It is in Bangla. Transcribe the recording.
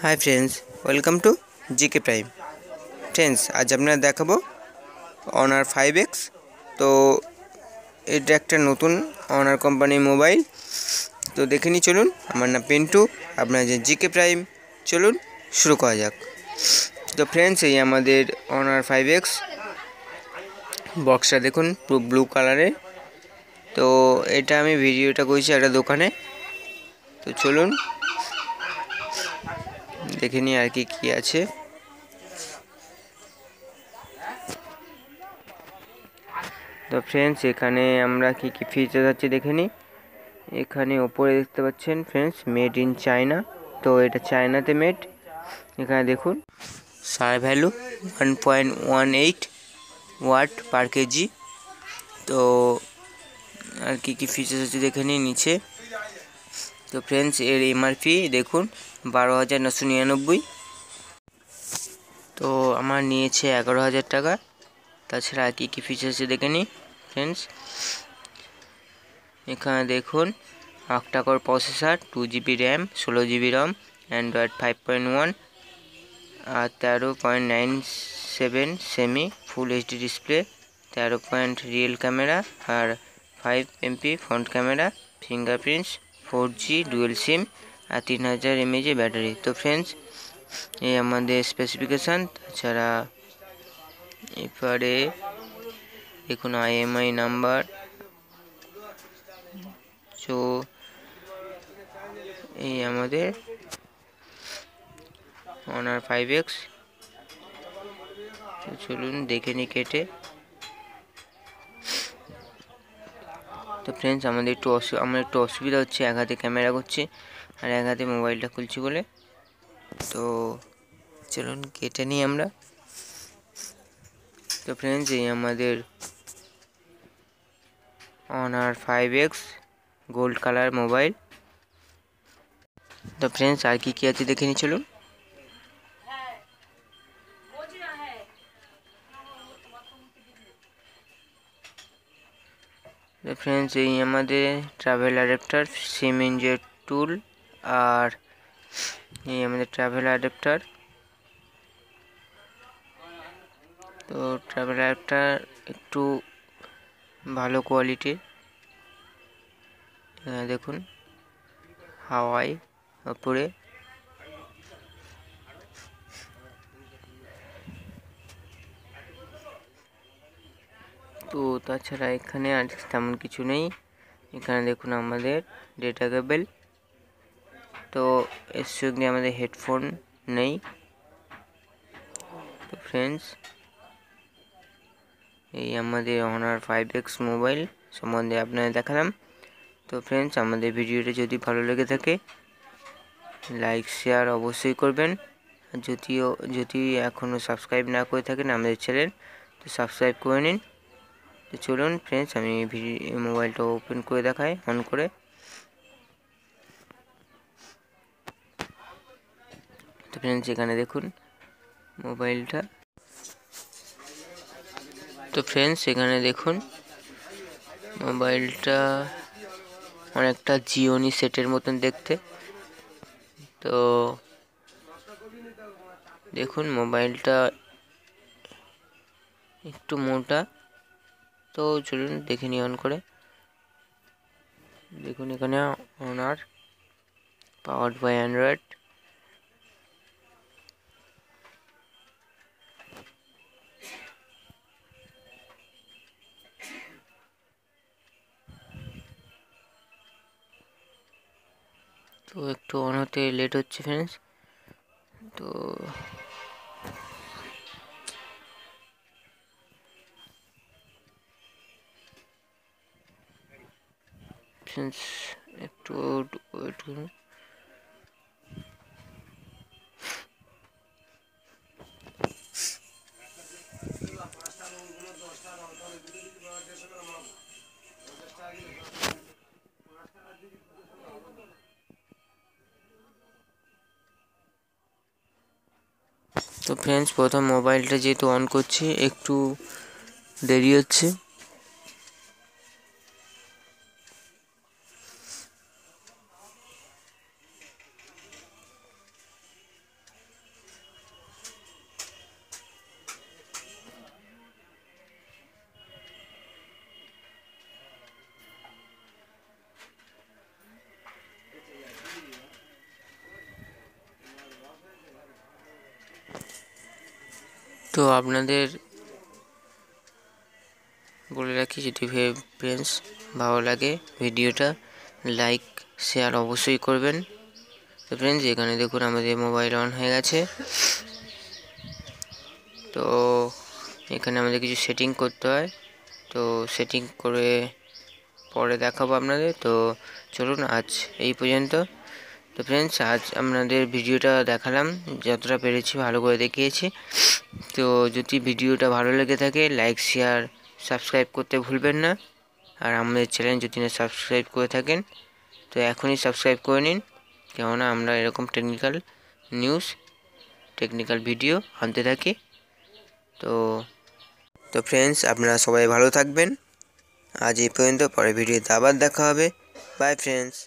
Hi friends, welcome to GK prime. Friends, আজ আপনারা দেখাবো অনার 5X। তো এটা একটা নতুন অনার কোম্পানির মোবাইল। তো দেখে নিই, চলুন। আমার নাম পিন্টু, আপনার যে জিকে প্রাইম। চলুন শুরু করা যাক। তো ফ্রেন্ডস, এই আমাদের অনার 5X বক্সটা দেখুন, পুরো ব্লু কালারের। তো এটা আমি ভিডিওটা করেছি একটা দোকানে। তো চলুন দেখে নিই আর কি আছে। তো ফ্রেন্ডস, এখানে আমরা কি ফিচার আছে দেখে নিই। এখানে ওপরে দেখতে পাচ্ছেন ফ্রেন্ডস, মেড ইন চায়না। তো এটা চায়নাতে মেড। এখানে দেখুন সার ভ্যালু 1.18 ওয়াট পার কেজি। তো আর কি ফিচার্স আছে দেখে নিই নিচে। তো ফ্রেন্ডস, এর এমআরপি দেখুন 12,999। তো আমার নিয়েছে 11,000 টাকা। তাছাড়া আর কি ফিচার্স আছে দেখে নিই ফ্রেন্ডস। এখানে দেখুন octa core processor, 2GB RAM, 16GB ROM, Android 5.1 আর 13.97 সেমি full HD display, 13 point rear camera আর 5 MP front camera, fingerprints, 4G dual SIM আর 3000 mAh ব্যাটারি। তো ফ্রেন্ডস, এই আমাদের স্পেসিফিকেশান। তাছাড়া এবারে দেখুন IMEI নাম্বার। তো এই আমাদের অনার 5X। চলুন দেখে নিই কেটে। তো ফ্রেন্ডস, আমাদের একটু অসুবিধা হচ্ছে, এক হাতে ক্যামেরা করছি আর এক হাতে মোবাইলটা খুলছি বলে। তো চলুন কেটে নিই আমরা। তো ফ্রেন্ডস, এই আমাদের honour 5X gold colour mobile. তো ফ্রেন্ডস, আর কি আছে দেখে নিই, চলুন। তো ফ্রেন্ডস, এই আমাদের ট্রাভেল অ্যাডাপ্টার, সিম ইনজেক্ট টুল আর এই আমাদের ট্রাভেল অ্যাডাপ্টার। তো ট্রাভেল অ্যাডাপ্টার একটু ভালো কোয়ালিটির। দেখুন হাওয়াই ওপরে। তো তাছাড়া এখানে আর তেমন কিছু নেই। এখানে দেখুন আমাদের ডেটা কেবল। তো এর সঙ্গে আমাদের হেডফোন নেই। তো ফ্রেন্ডস, এই আমাদের অনার 5X মোবাইল সম্বন্ধে আপনাদের দেখালাম। তো ফ্রেন্ডস, আমাদের ভিডিওটা যদি ভালো লেগে থাকে লাইক শেয়ার অবশ্যই করবেন। যদি এখনও সাবস্ক্রাইব না করে থাকেন আমাদের চ্যানেল, তো সাবস্ক্রাইব করে নিন। তো চলুন ফ্রেন্ডস, আমি মোবাইলটা ওপেন করে দেখাই অন করে। তো ফ্রেন্ডস, এখানে দেখুন মোবাইলটা। তো ফ্রেন্ডস, এখানে দেখুন মোবাইলটা অনেকটা জিওনি সেটের মতন দেখতে। তো দেখুন মোবাইলটা একটু মোটা। তো চলুন দেখে নিই অন করে। দেখুন এখানে অনার পাওয়ার্ড বাই অ্যান্ড্রয়েড। তো একটু অন হতে লেট হচ্ছে ফ্রেন্ডস। তো ফ্রেন্ডস একটু ওয়েট করুন। তো ফ্রেন্ডস, প্রথম মোবাইলটা যেহেতু অন করছি একটু দেরি হচ্ছে। তো আপনাদের বলে রাখি, যদি ফ্রেন্ডস ভালো লাগে ভিডিওটা লাইক শেয়ার অবশ্যই করবেন। তো ফ্রেন্ডস এখানে দেখুন আমাদের মোবাইল অন হয়ে গেছে। তো এখানে আমাদের কিছু সেটিং করতে হয়, তো সেটিং করে পরে দেখাবো আপনাদের। তো চলুন আজ এই পর্যন্ত। তো ফ্রেন্ডস আজ আপনাদের ভিডিওটা দেখালাম, যতটা পেরেছি ভালো করে দেখিয়েছি। তো যদি ভিডিওটা ভালো লেগে থাকে লাইক শেয়ার সাবস্ক্রাইব করতে ভুলবেন না। আর আমাদের চ্যানেল যদি না সাবস্ক্রাইব করে থাকেন তো এখনই সাবস্ক্রাইব করে নিন, কেননা আমরা এরকম টেকনিক্যাল নিউজ টেকনিক্যাল ভিডিও আনতে থাকি। তো ফ্রেন্ডস আপনারা সবাই ভালো থাকবেন। আজ এই পর্যন্ত, পরে ভিডিওতে আবার দেখা হবে। By friends.